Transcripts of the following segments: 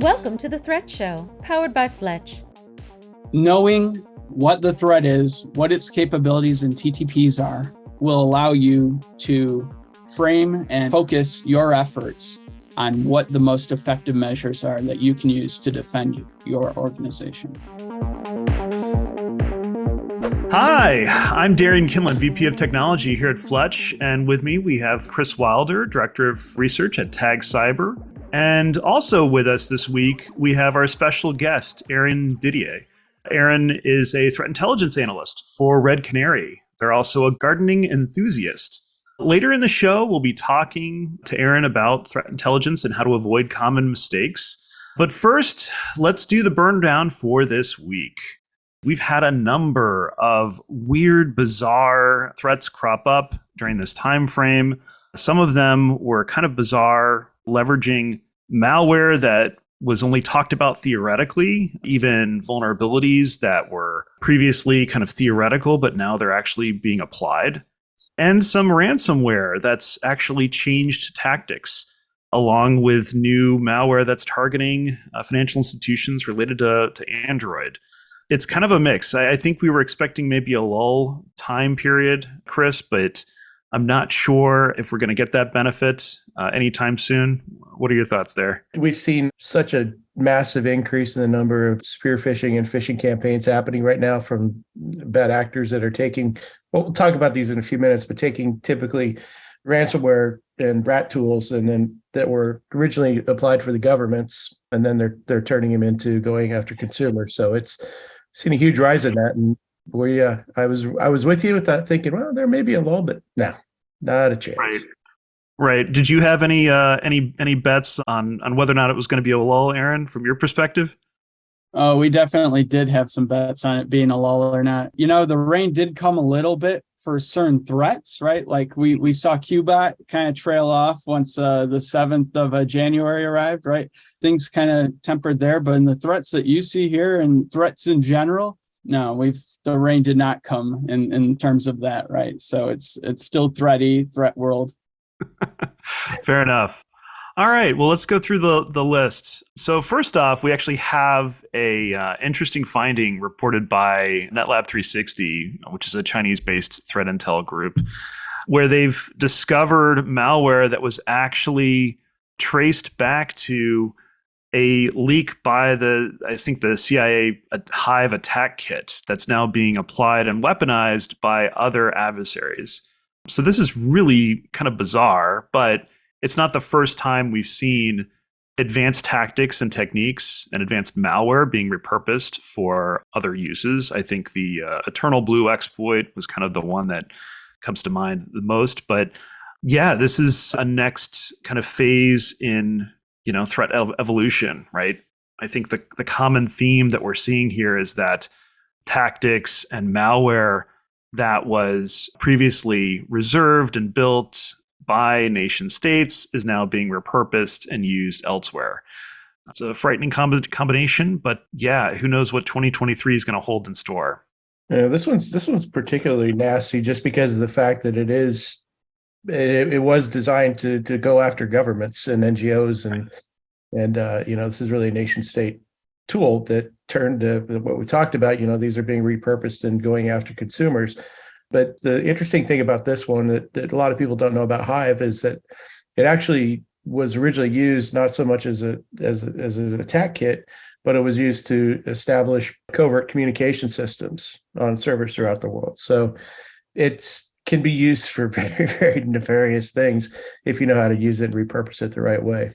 Welcome to the Threat Show, powered by Fletch. Knowing what the threat is, what its capabilities and TTPs are, will allow you to frame and focus your efforts on what the most effective measures are that you can use to defend your organization. Hi, I'm Darien Kinlan, VP of Technology here at Fletch, and with me we have Chris Wilder, Director of Research at Tag Cyber. And also with us this week, we have our special guest, Aaron Didier. Aaron is a Threat Intelligence Analyst for Red Canary. They're also a gardening enthusiast. Later in the show, we'll be talking to Aaron about threat intelligence and how to avoid common mistakes. But first, let's do the burn down for this week. We've had a number of weird, bizarre threats crop up during this time frame. Some of them were kind of bizarre, leveraging malware that was only talked about theoretically, even vulnerabilities that were previously kind of theoretical, but now they're actually being applied. And some ransomware that's actually changed tactics, along with new malware that's targeting financial institutions related to Android. It's kind of a mix. I think we were expecting maybe a lull time period, Chris, but I'm not sure if we're going to get that benefit anytime soon. What are your thoughts there? We've seen such a massive increase in the number of spear phishing and phishing campaigns happening right now from bad actors that are taking, well, we'll talk about these in a few minutes, but taking typically ransomware and rat tools and then that were originally applied for the governments, and then they're turning them into going after consumers. So it's seen a huge rise in that. And I was with you with that, thinking, well, there may be a lull, but no, not a chance. Right. Did you have any bets on whether or not it was going to be a lull, Aaron, from your perspective? Oh, we definitely did have some bets on it being a lull or not. You know, the rain did come a little bit for certain threats, right? Like we saw QBot kind of trail off once the 7th of January arrived, right? Things kind of tempered there, but in the threats that you see here and threats in general, no, the rain did not come in terms of that, right? So it's still threat world. Fair enough. All right, well, let's go through the list. So first off, we actually have a interesting finding reported by NetLab 360, which is a Chinese-based threat intel group, where they've discovered malware that was actually traced back to a leak by the CIA HIVE attack kit that's now being applied and weaponized by other adversaries. So this is really kind of bizarre, but it's not the first time we've seen advanced tactics and techniques and advanced malware being repurposed for other uses. I think the Eternal Blue exploit was kind of the one that comes to mind the most. But yeah, this is a next kind of phase in threat evolution, right? I think the common theme that we're seeing here is that tactics and malware that was previously reserved and built by nation states is now being repurposed and used elsewhere. It's a frightening combination, but yeah, who knows what 2023 is going to hold in store. Yeah, this one's particularly nasty just because of the fact that it was designed to go after governments and NGOs and this is really a nation state tool that turned to what we talked about. These are being repurposed and going after consumers. But the interesting thing about this one that a lot of people don't know about HIVE is that it actually was originally used not so much as an attack kit, but it was used to establish covert communication systems on servers throughout the world. So it can be used for very, very nefarious things if you know how to use it and repurpose it the right way.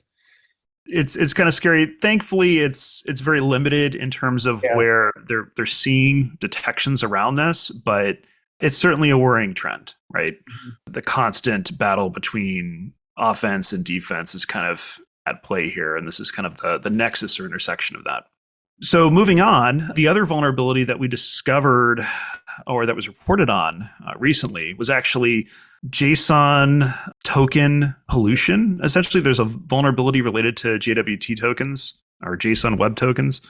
It's kind of scary. Thankfully, it's very limited in terms of where they're seeing detections around this, but it's certainly a worrying trend, right? Mm-hmm. The constant battle between offense and defense is kind of at play here, and this is kind of the nexus or intersection of that. So moving on, the other vulnerability that we discovered or that was reported on recently was actually JSON token pollution. Essentially, there's a vulnerability related to JWT tokens or JSON web tokens,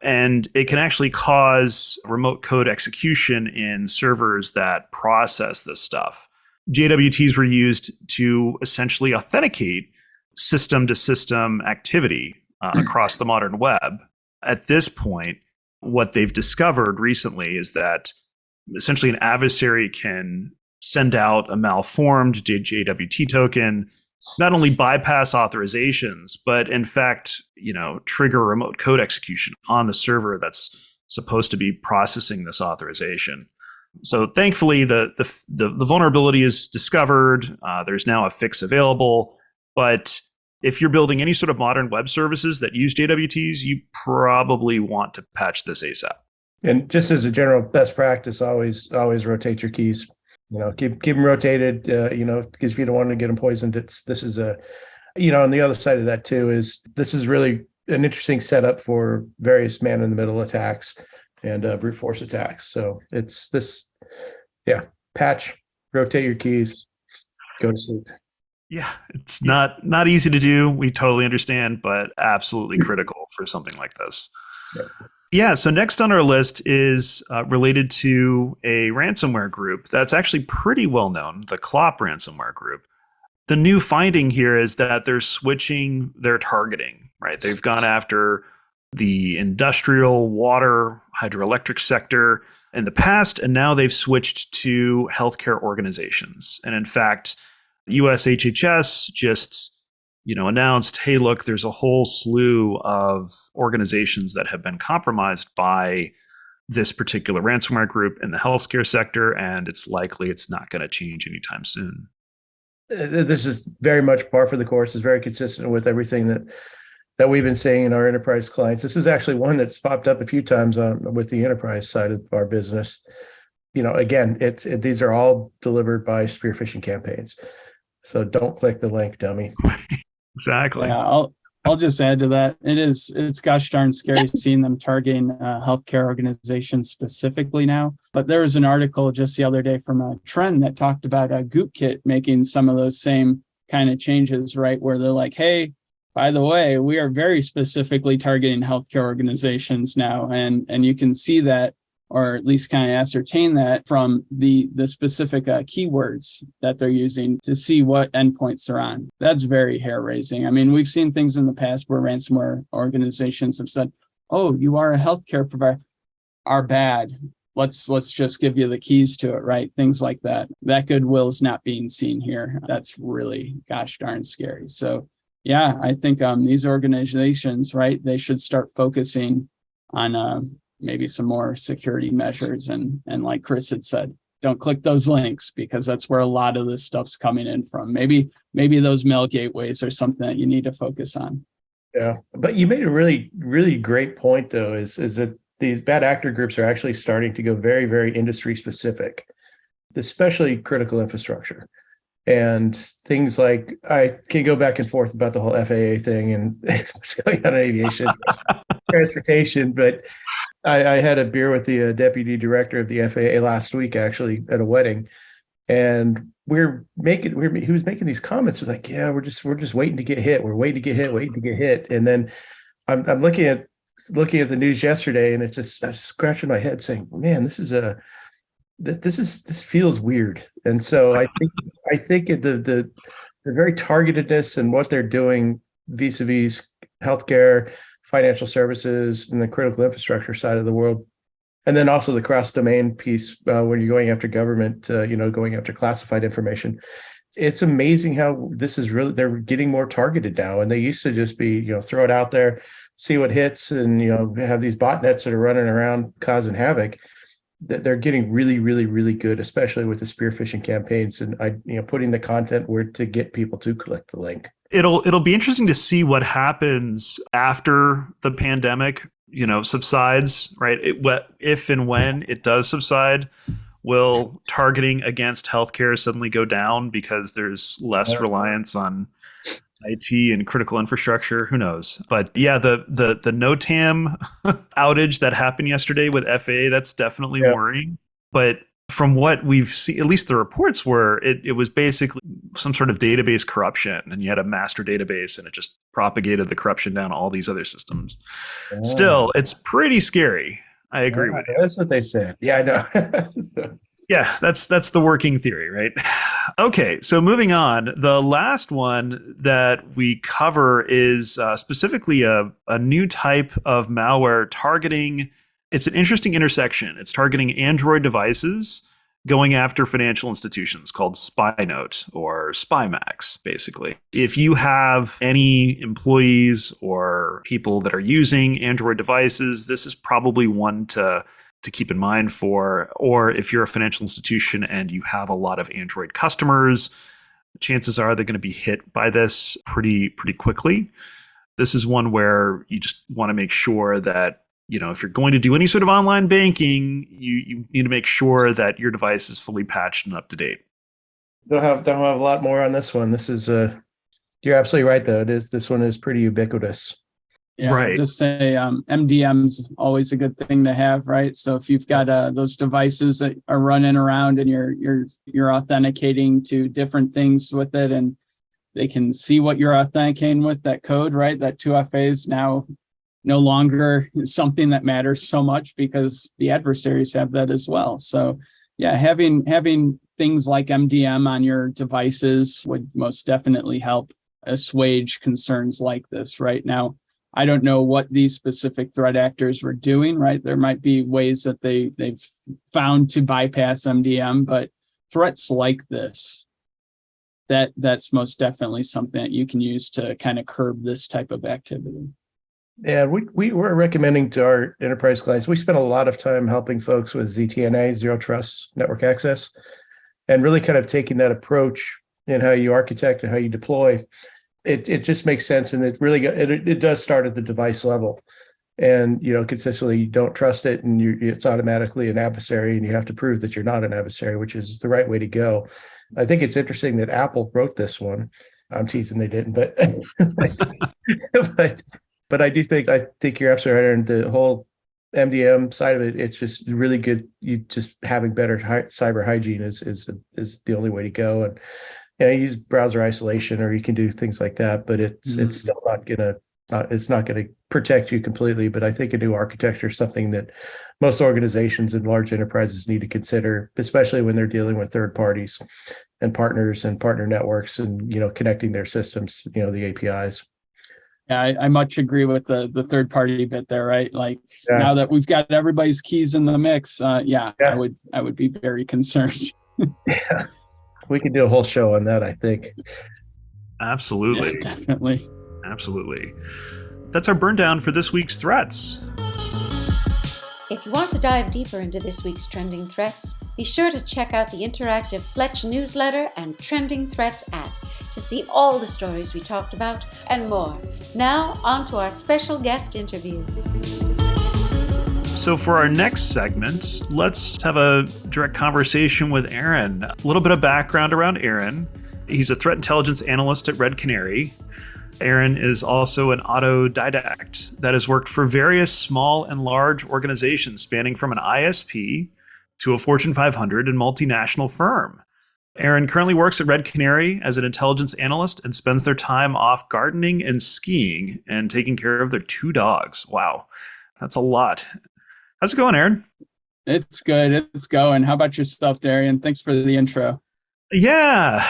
and it can actually cause remote code execution in servers that process this stuff. JWTs were used to essentially authenticate system-to-system activity across the modern web. At this point, what they've discovered recently is that essentially an adversary can send out a malformed JWT token, not only bypass authorizations, but in fact, trigger remote code execution on the server that's supposed to be processing this authorization. So thankfully, the vulnerability is discovered. There's now a fix available. But if you're building any sort of modern web services that use JWTs, you probably want to patch this ASAP. And just as a general best practice, always rotate your keys. Keep them rotated. Because if you don't want to get them poisoned, this is a, on the other side of that too is this is really an interesting setup for various man-in-the-middle attacks and brute force attacks. So it's this, patch, rotate your keys, go to sleep. Yeah, it's not easy to do. We totally understand, but absolutely critical for something like this. Yep. Yeah, so next on our list is related to a ransomware group that's actually pretty well known, the Clop ransomware group. The new finding here is that they're switching their targeting, right? They've gone after the industrial, water, hydroelectric sector in the past, and now they've switched to healthcare organizations. And in fact, US HHS just announced, hey, look, there's a whole slew of organizations that have been compromised by this particular ransomware group in the healthcare sector, and it's likely it's not going to change anytime soon. This is very much par for the course. It's very consistent with everything that we've been seeing in our enterprise clients. This is actually one that's popped up a few times with the enterprise side of our business. Again, these are all delivered by spear phishing campaigns. So don't click the link, dummy. Exactly. Yeah, I'll just add to that. It's gosh darn scary seeing them targeting healthcare organizations specifically now. But there was an article just the other day from a Trend that talked about GoopKit making some of those same kind of changes, right? Where they're like, hey, by the way, we are very specifically targeting healthcare organizations now. And you can see that, or at least kind of ascertain that from the specific keywords that they're using to see what endpoints they're on. That's very hair-raising. I mean, we've seen things in the past where ransomware organizations have said, oh, you are a healthcare provider, are bad. Let's just give you the keys to it, right? Things like that. That goodwill is not being seen here. That's really gosh darn scary. So yeah, I think these organizations, right, they should start focusing on maybe some more security measures. And like Chris had said, don't click those links because that's where a lot of this stuff's coming in from. Maybe those mail gateways are something that you need to focus on. Yeah, but you made a really, really great point though, is that these bad actor groups are actually starting to go very, very industry specific, especially critical infrastructure. And things like, I can go back and forth about the whole FAA thing and what's going on in aviation, transportation, but I had a beer with the deputy director of the FAA last week, actually, at a wedding, and he was making these comments like, yeah, we're just waiting to get hit. We're waiting to get hit. And then I'm looking at the news yesterday, and I'm scratching my head saying, man, this feels weird. And so I think the very targetedness and what they're doing vis-a-vis healthcare, financial services, and the critical infrastructure side of the world, and then also the cross-domain piece when you're going after government, going after classified information. It's amazing how this is really, they're getting more targeted now, and they used to just be, throw it out there, see what hits, and have these botnets that are running around causing havoc. They're getting really, really, really good, especially with the spear phishing campaigns and putting the content where to get people to click the link. It'll be interesting to see what happens after the pandemic, subsides, right? If and when it does subside, will targeting against healthcare suddenly go down because there's less reliance on IT and critical infrastructure? Who knows? But yeah, the NOTAM outage that happened yesterday with FAA, that's definitely worrying. But from what we've seen, at least the reports were, it was basically some sort of database corruption, and you had a master database and it just propagated the corruption down all these other systems. Oh. Still, it's pretty scary. I agree with you. That's what they said. Yeah, I know. Yeah, that's the working theory, right? Okay, so moving on, the last one that we cover is specifically a new type of malware targeting. It's an interesting intersection. It's targeting Android devices going after financial institutions called SpyNote or SpyMax, basically. If you have any employees or people that are using Android devices, this is probably one to keep in mind for, or if you're a financial institution and you have a lot of Android customers, chances are they're going to be hit by this pretty quickly. This is one where you just want to make sure that, if you're going to do any sort of online banking, you need to make sure that your device is fully patched and up to date. Don't have a lot more on this one. This is you're absolutely right though. This one is pretty ubiquitous. Yeah, right. Just say MDM's always a good thing to have, right? So if you've got those devices that are running around and you're authenticating to different things with it, and they can see what you're authenticating with, that code, right? That 2FA is now no longer something that matters so much because the adversaries have that as well. So yeah, having things like MDM on your devices would most definitely help assuage concerns like this. Right now, I don't know what these specific threat actors were doing, right? There might be ways that they've found to bypass MDM, but threats like this, that's most definitely something that you can use to kind of curb this type of activity. Yeah, we were recommending to our enterprise clients, we spent a lot of time helping folks with ZTNA, Zero Trust Network Access, and really kind of taking that approach in how you architect and how you deploy. It just makes sense, and it does start at the device level, and consistently you don't trust it, and it's automatically an adversary, and you have to prove that you're not an adversary, which is the right way to go. I think it's interesting that Apple wrote this one. I'm teasing they didn't, but but I think you're absolutely right, and the whole MDM side of it, it's just really good. You just having better cyber hygiene is the only way to go, and you use browser isolation, or you can do things like that, but it's still it's not gonna protect you completely. But I think a new architecture is something that most organizations and large enterprises need to consider, especially when they're dealing with third parties and partners and partner networks, and connecting their systems, the APIs. Yeah, I much agree with the third party bit there, right? Like now that we've got everybody's keys in the mix, I would be very concerned. Yeah. We could do a whole show on that, I think. Absolutely. Yeah, definitely. Absolutely. That's our burn down for this week's threats. If you want to dive deeper into this week's trending threats, be sure to check out the interactive Fletch newsletter and Trending Threats app to see all the stories we talked about and more. Now, on to our special guest interview. So for our next segment, let's have a direct conversation with Aaron. A little bit of background around Aaron. He's a threat intelligence analyst at Red Canary. Aaron is also an autodidact that has worked for various small and large organizations spanning from an ISP to a Fortune 500 and multinational firm. Aaron currently works at Red Canary as an intelligence analyst and spends their time off gardening and skiing and taking care of their 2 dogs. Wow, that's a lot. How's it going, Aaron? It's good. It's going. How about yourself, Darien? Thanks for the intro. Yeah,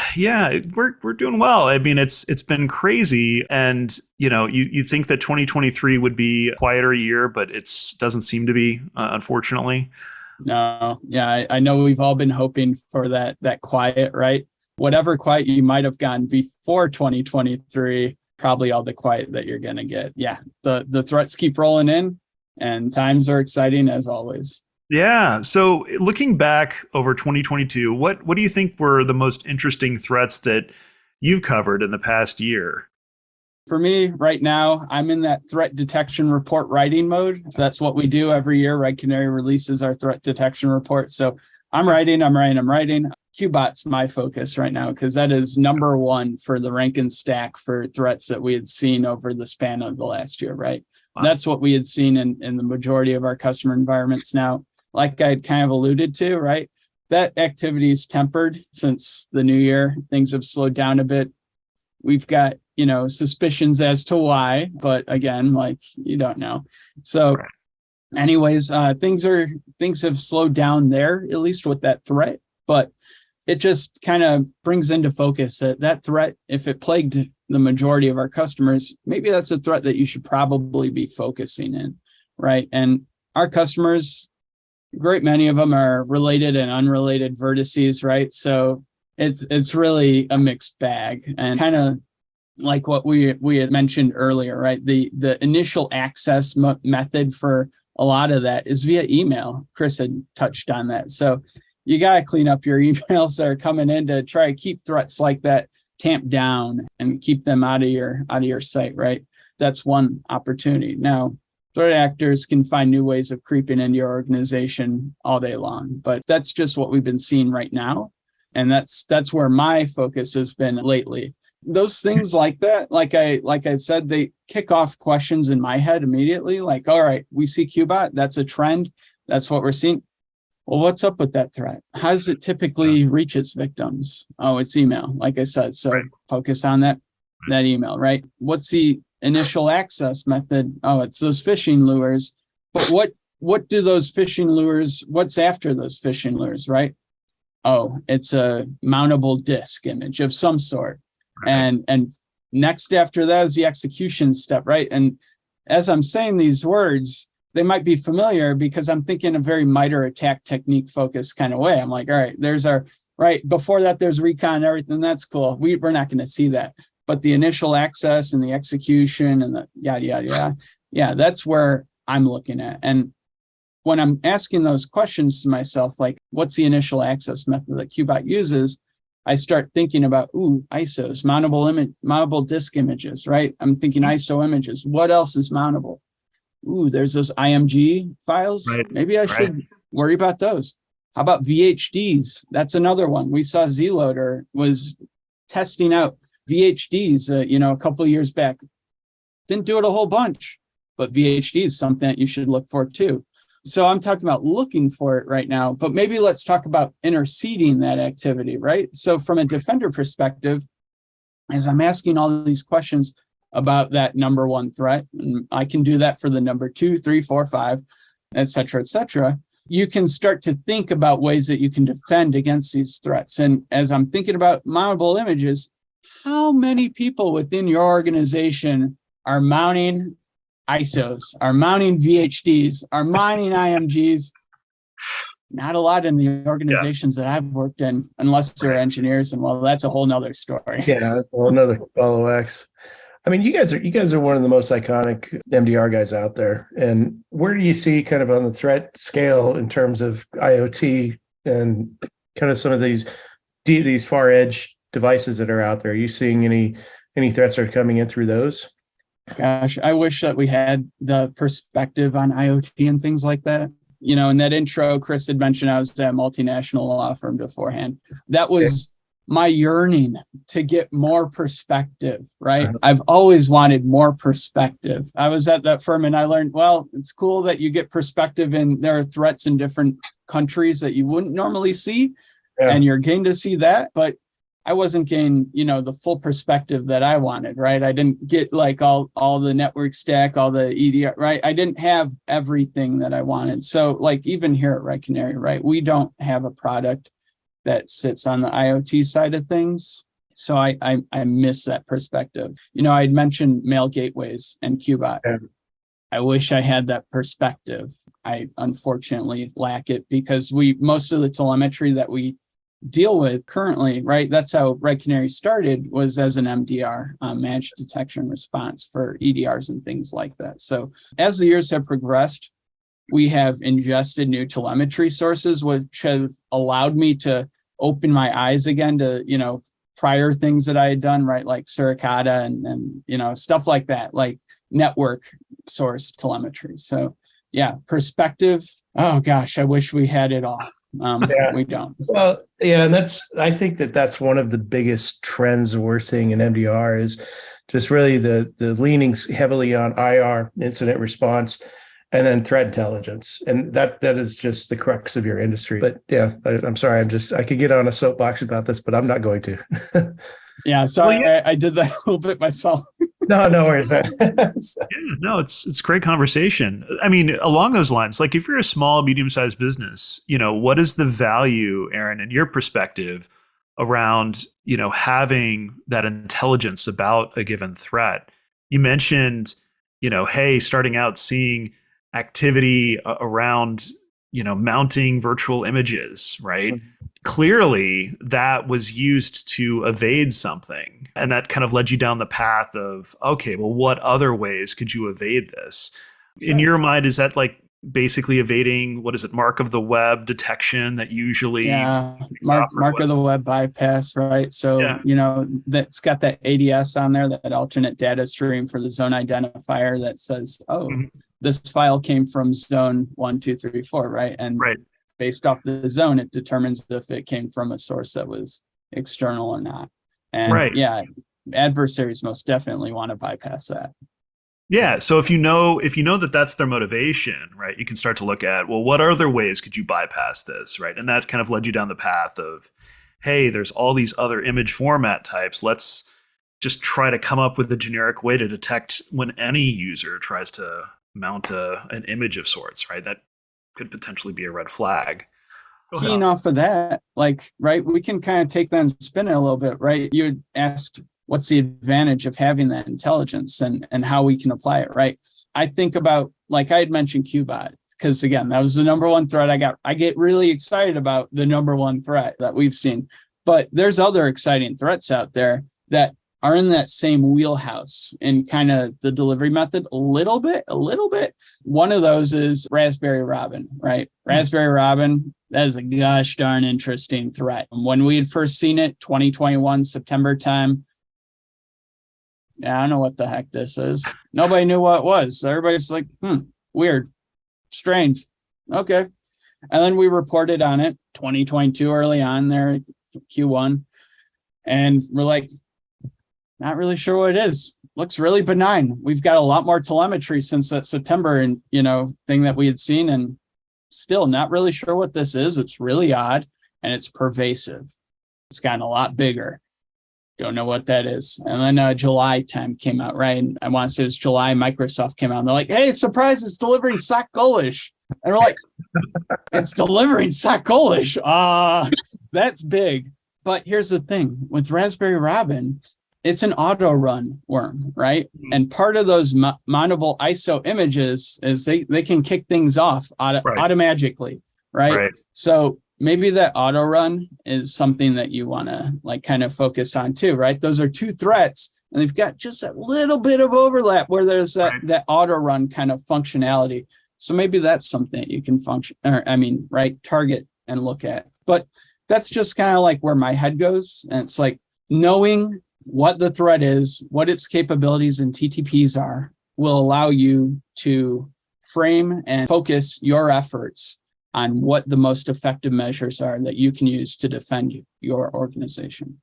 we're doing well. I mean, it's been crazy, and you think that 2023 would be a quieter year, but it doesn't seem to be, unfortunately. No, yeah, I know we've all been hoping for that quiet, right? Whatever quiet you might have gotten before 2023, probably all the quiet that you're gonna get. Yeah, the threats keep rolling in, and times are exciting as always. Yeah. So looking back over 2022, what do you think were the most interesting threats that you've covered in the past year? For me, right now, I'm in that threat detection report writing mode. So that's what we do every year. Red Canary releases our threat detection report. So I'm writing. QBot's my focus right now, because that is number one for the rank and stack for threats that we had seen over the span of the last year, right? Wow. That's what we had seen in the majority of our customer environments now. Like I kind of alluded to, right? That activity is tempered since the new year. Things have slowed down a bit. We've got, suspicions as to why, but again, you don't know. So anyways, things have slowed down there, at least with that threat, but it just kind of brings into focus that threat, if it plagued the majority of our customers, maybe that's a threat that you should probably be focusing in, right? And our customers, a great many of them are related and unrelated vertices, right? So it's really a mixed bag, and kind of like what we had mentioned earlier, right? The initial access method for a lot of that is via email. Chris had touched on that. So you got to clean up your emails that are coming in to try to keep threats like that tamped down and keep them out of your site, right? That's one opportunity. Now, threat actors can find new ways of creeping into your organization all day long, but that's just what we've been seeing right now. And that's where my focus has been lately. Those things like that, like I said, they kick off questions in my head immediately. Like, all right, we see Qbot, that's a trend. That's what we're seeing. Well, what's up with that threat? How does it typically reach its victims? Oh, it's email, like I said. So focus on that email, right? What's the initial access method? Oh, it's those phishing lures. But what do those phishing lures, what's after those phishing lures, right? Oh, it's a mountable disk image of some sort. And next after that is the execution step, right? And as I'm saying these words, they might be familiar because I'm thinking a very MITRE attack technique focused kind of way. I'm like, all right, there's our, right, before that, there's recon and everything. That's cool. We're not going to see that. But the initial access and the execution and the yada, yada, yada. Yeah, that's where I'm looking at. And when I'm asking those questions to myself, like, what's the initial access method that Qbot uses? I start thinking about, ISOs, mountable disk images, right? I'm thinking ISO images. What else is mountable? There's those IMG files. Right. Maybe I should worry about those. How about VHDs? That's another one. We saw Zloader was testing out VHDs, a couple of years back. Didn't do it a whole bunch, but VHD is something that you should look for too. So I'm talking about looking for it right now, but maybe let's talk about interceding that activity, right? So from a defender perspective, as I'm asking all of these questions about that number one threat, and I can do that for the number 2, 3, 4, 5, et cetera, you can start to think about ways that you can defend against these threats. And as I'm thinking about mountable images, how many people within your organization are mounting ISOs, are mounting VHDs, are mounting IMGs? Not a lot in the organizations that I've worked in, unless they're engineers. And well, that's a whole nother story. Yeah, that's a whole nother follow X. I mean, you guys are one of the most iconic MDR guys out there. And where do you see kind of on the threat scale in terms of IoT and kind of some of these far edge devices that are out there? Are you seeing any threats that are coming in through those? Gosh, I wish that we had the perspective on IoT and things like that. In that intro, Chris had mentioned I was at a multinational law firm beforehand. That was my yearning to get more perspective, right? I've always wanted more perspective. I was at that firm and I learned, well, it's cool that you get perspective and there are threats in different countries that you wouldn't normally see. Yeah. And you're getting to see that, but I wasn't getting, the full perspective that I wanted, right? I didn't get like all the network stack, all the EDR, right? I didn't have everything that I wanted. So like even here at Red Canary, right? We don't have a product that sits on the IoT side of things. So I miss that perspective. I'd mentioned mail gateways and Qbot. Yeah. I wish I had that perspective. I unfortunately lack it because most of the telemetry that we deal with currently, right? That's how Red Canary started, was as an MDR, managed detection and response for EDRs and things like that. So as the years have progressed, we have ingested new telemetry sources, which have allowed me to open my eyes again to, prior things that I had done, right? Like Suricata and stuff like that, like network source telemetry. So yeah, perspective. Oh gosh, I wish we had it all. We don't. Well, yeah, and I think that's one of the biggest trends we're seeing in MDR is just really the leaning heavily on IR, incident response, and then threat intelligence. And that is just the crux of your industry. But yeah, I'm sorry, I could get on a soapbox about this, but I'm not going to. Yeah, sorry, I did that a little bit myself. No worries, man. Yeah, no, it's great conversation. I mean, along those lines, like if you're a small, medium-sized business, what is the value, Aaron, in your perspective around, having that intelligence about a given threat? You mentioned, hey, starting out seeing activity around, mounting virtual images, right? Mm-hmm. Clearly that was used to evade something. And that kind of led you down the path of, okay, well, what other ways could you evade this? Sure. In your mind, is that like basically evading, what is it, mark of the web detection that usually... Yeah, mark of the web bypass, right? So, that's got that ADS on there, that alternate data stream for the zone identifier that says, this file came from zone 1, 2, 3, 4, right? And based off the zone, it determines if it came from a source that was external or not. And adversaries most definitely want to bypass that. Yeah. So if you know that that's their motivation, right, you can start to look at, well, what other ways could you bypass this, right? And that kind of led you down the path of, hey, there's all these other image format types. Let's just try to come up with a generic way to detect when any user tries to mount an image of sorts, right? That could potentially be a red flag. Keying off of that, we can kind of take that and spin it a little bit, right? You asked, what's the advantage of having that intelligence and how we can apply it, right? I think about, like I had mentioned Qbot, because again, that was the number one threat I get really excited about the number one threat that we've seen. But there's other exciting threats out there that are in that same wheelhouse and kind of the delivery method a little bit. One of those is Raspberry Robin, right? Raspberry Robin, that is a gosh darn interesting threat. When we had first seen it, 2021, September time, I don't know what the heck this is. Nobody knew what it was. So everybody's like, weird, strange. Okay. And then we reported on it 2022 early on there, Q1. And we're like, not really sure what it is. Looks really benign. We've got a lot more telemetry since that September and thing that we had seen, and still not really sure what this is. It's really odd and it's pervasive. It's gotten a lot bigger. Don't know what that is. And then July time came out, right? And I want to say it was July, Microsoft came out and they're like, hey, surprise, it's delivering SOC Golish. And we're like, it's delivering SOC Golish. That's big. But here's the thing with Raspberry Robin, it's an auto run worm, right? And part of those mountable ISO images is they can kick things off automatically, right? So maybe that auto run is something that you want to kind of focus on too, right? Those are two threats and they've got just a little bit of overlap where there's that auto run kind of functionality. So maybe that's something that you can target and look at. But that's just kind of like where my head goes. And it's like knowing what the threat is, what its capabilities and TTPs are, will allow you to frame and focus your efforts on what the most effective measures are that you can use to defend your organization.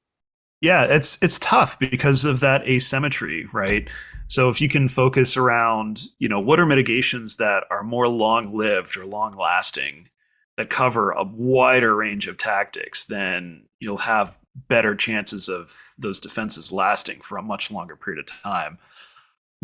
Yeah, it's tough because of that asymmetry, right? So if you can focus around, what are mitigations that are more long-lived or long-lasting, that cover a wider range of tactics, then you'll have better chances of those defenses lasting for a much longer period of time.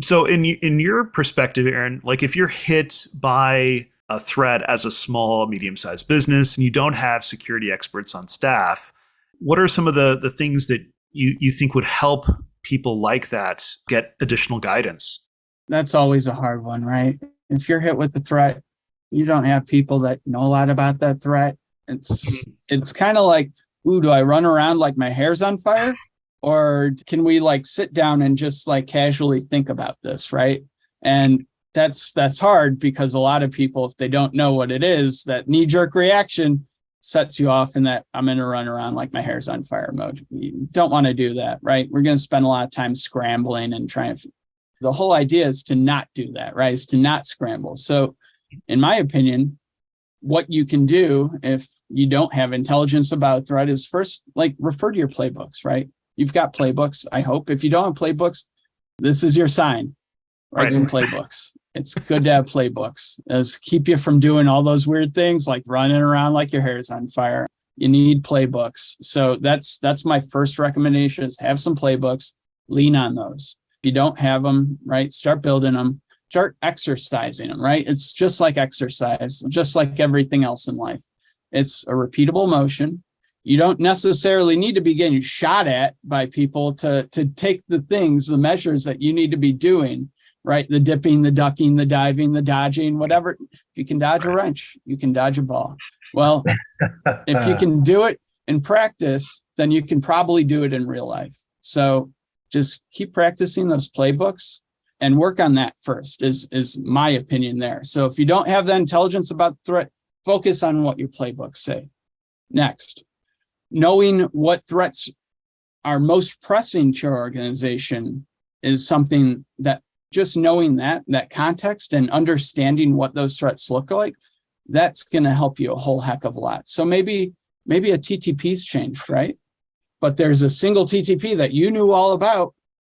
So in your perspective, Aaron, like if you're hit by a threat as a small, medium-sized business and you don't have security experts on staff, what are some of the things that you think would help people like that get additional guidance? That's always a hard one, right? If you're hit with the threat, you don't have people that know a lot about that threat. It's kind of like, do I run around like my hair's on fire? Or can we sit down and just casually think about this, right? And that's hard because a lot of people, if they don't know what it is, that knee-jerk reaction sets you off in that I'm going to run around like my hair's on fire mode. You don't want to do that, right? We're going to spend a lot of time scrambling and trying to... The whole idea is to not do that, right? Is to not scramble. So in my opinion, what you can do if you don't have intelligence about a threat is first, refer to your playbooks, right? You've got playbooks, I hope. If you don't have playbooks, this is your sign. Write some playbooks. It's good to have playbooks. It'll keep you from doing all those weird things like running around like your hair is on fire. You need playbooks. So that's my first recommendation is have some playbooks, lean on those. If you don't have them, right, start building them, start exercising them, right? It's just like exercise, just like everything else in life. It's a repeatable motion. You don't necessarily need to be getting shot at by people to take the measures that you need to be doing, right? The dipping, the ducking, the diving, the dodging, whatever. If you can dodge a wrench, you can dodge a ball. Well, if you can do it in practice, then you can probably do it in real life. So just keep practicing those playbooks and work on that first is my opinion there. So if you don't have the intelligence about the threat, focus on what your playbooks say. Next, knowing what threats are most pressing to your organization is something that just knowing that context and understanding what those threats look like, that's going to help you a whole heck of a lot. So maybe a TTP's changed, right? But there's a single TTP that you knew all about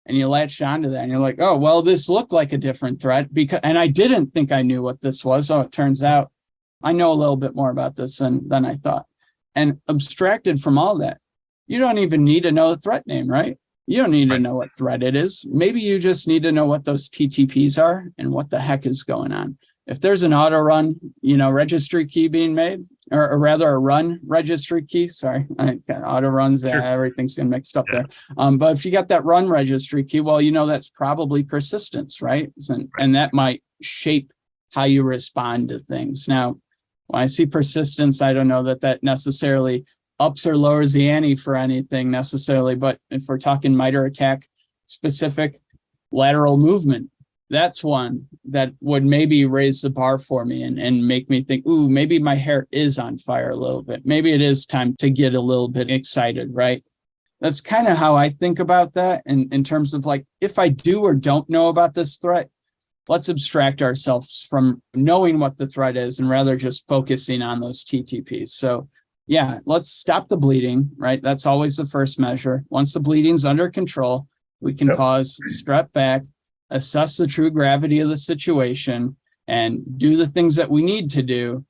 and you latched onto that and you're like, oh, well, this looked like a different threat and I didn't think I knew what this was. So it turns out I know a little bit more about this than I thought. And abstracted from all that, you don't even need to know the threat name, right? You don't need to know what threat it is. Maybe you just need to know what those TTPs are and what the heck is going on. If there's an auto run, registry key being made, or rather a run registry key, sorry, auto runs, Sure. Everything's getting mixed up there. But if you got that run registry key, well, that's probably persistence, right? And that might shape how you respond to things. Now, when I see persistence, I don't know that necessarily ups or lowers the ante for anything necessarily, but if we're talking MITRE ATT&CK specific lateral movement, that's one that would maybe raise the bar for me and make me think, ooh, maybe my hair is on fire a little bit. Maybe it is time to get a little bit excited, right? That's kind of how I think about that in terms of like, if I do or don't know about this threat, let's abstract ourselves from knowing what the threat is and rather just focusing on those TTPs. So yeah, let's stop the bleeding, right? That's always the first measure. Once the bleeding's under control, we can pause, step back, assess the true gravity of the situation, and do the things that we need to do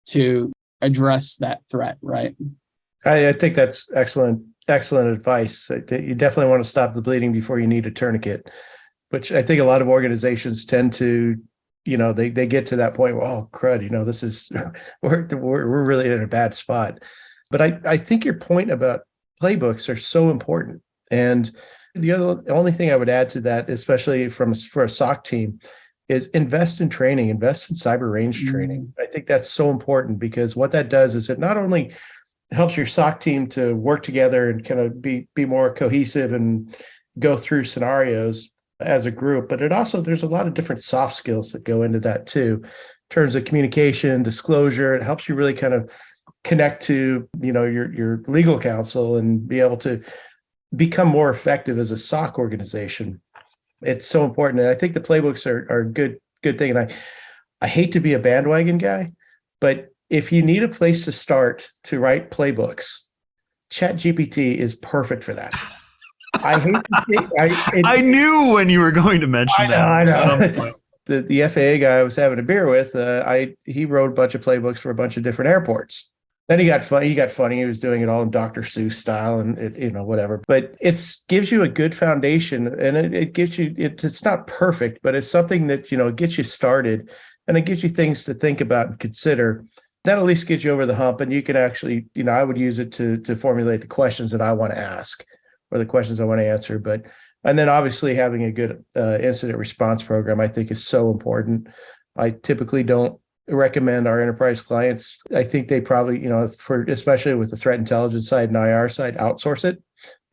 to address that threat, right? I think that's excellent advice. You definitely want to stop the bleeding before you need a tourniquet, which I think a lot of organizations tend to, they get to that point where, oh, crud, this is, we're really in a bad spot. But I think your point about playbooks are so important. And the only thing I would add to that, especially for a SOC team, is invest in training, invest in cyber range training. I think that's so important because what that does is it not only helps your SOC team to work together and kind of be more cohesive and go through scenarios as a group, but there's a lot of different soft skills that go into that too, in terms of communication, disclosure. It helps you really kind of connect to, your legal counsel and be able to become more effective as a SOC organization. It's so important. And I think the playbooks are a good thing. And I hate to be a bandwagon guy, but if you need a place to start to write playbooks, ChatGPT is perfect for that. I hate to say, I knew when you were going to mention that. I know. The FAA guy I was having a beer with, he wrote a bunch of playbooks for a bunch of different airports. Then he got funny. He was doing it all in Dr. Seuss style and whatever. But it gives you a good foundation, and it gives you. It's not perfect, but it's something that gets you started, and it gives you things to think about and consider. That at least gets you over the hump, and you can actually, I would use it to formulate the questions that I want to ask or the questions I want to answer. And then obviously having a good incident response program, I think, is so important. I typically don't recommend our enterprise clients. I think they probably, especially with the threat intelligence side and IR side, outsource it.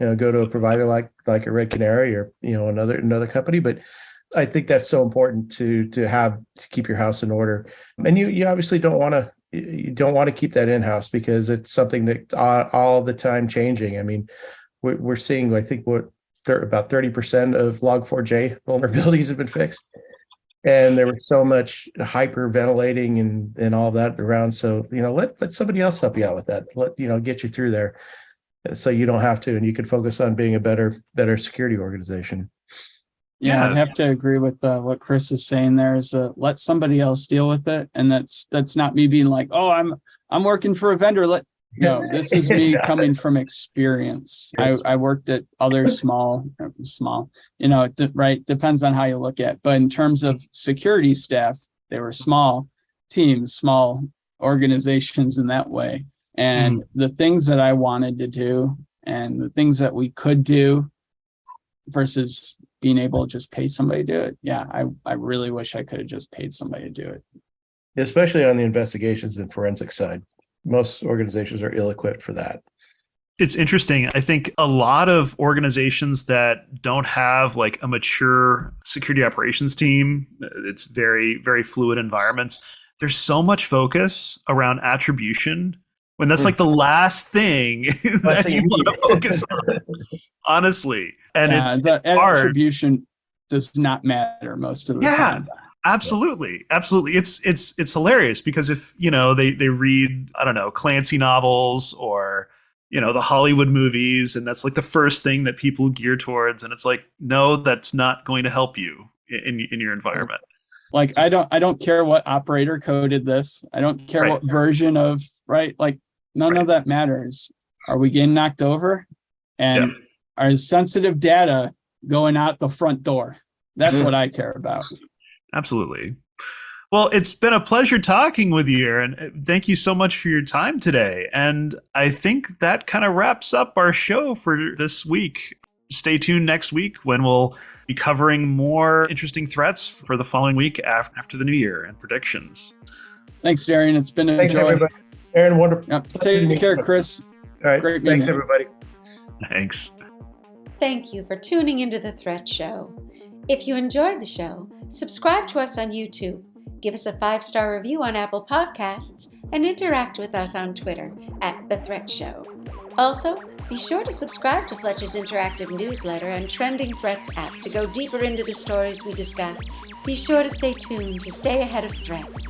Go to a provider like a Red Canary or another company. But I think that's so important to keep your house in order. And you obviously don't want to keep that in house because it's something that all the time changing. I mean, we're seeing, I think, about 30% of Log4j vulnerabilities have been fixed. And there was so much hyperventilating and all that around. So, let somebody else help you out with that. Get you through there so you don't have to, and you can focus on being a better security organization. Yeah, I'd have to agree with what Chris is saying there is let somebody else deal with it. And that's not me being like, oh, I'm working for a vendor. No, this is me coming from experience. I worked at other small, right? Depends on how you look at, but in terms of security staff, they were small teams, small organizations in that way. And the things that I wanted to do and the things that we could do versus being able to just pay somebody to do it. Yeah, I really wish I could have just paid somebody to do it. Especially on the investigations and forensic side. Most organizations are ill-equipped for that. It's interesting. I think a lot of organizations that don't have like a mature security operations team, it's very, very fluid environments. There's so much focus around attribution when that's like the last thing that you want to focus on, honestly. And it's hard. Attribution does not matter most of the time. Absolutely. It's hilarious because if, they read, I don't know, Clancy novels or, the Hollywood movies, and that's like the first thing that people gear towards. And it's like, no, that's not going to help you in your environment. Like, I don't care what operator coded this. I don't care what version of, right? Like, none of that matters. Are we getting knocked over? And are sensitive data going out the front door? That's what I care about. Absolutely. Well, it's been a pleasure talking with you, Aaron. Thank you so much for your time today. And I think that kind of wraps up our show for this week. Stay tuned next week when we'll be covering more interesting threats for the following week after the new year and predictions. Thanks, Darien. It's been a joy. Everybody. Aaron, wonderful. Yep. Take care, Chris. All right. Great Thanks, meeting. everybody. Thanks. Thank you for tuning into The Threat Show. If you enjoyed the show, subscribe to us on YouTube, give us a 5-star review on Apple Podcasts, and interact with us on Twitter @The Threat Show. Also, be sure to subscribe to Fletch's interactive newsletter and Trending Threats app to go deeper into the stories we discuss. Be sure to stay tuned to stay ahead of threats.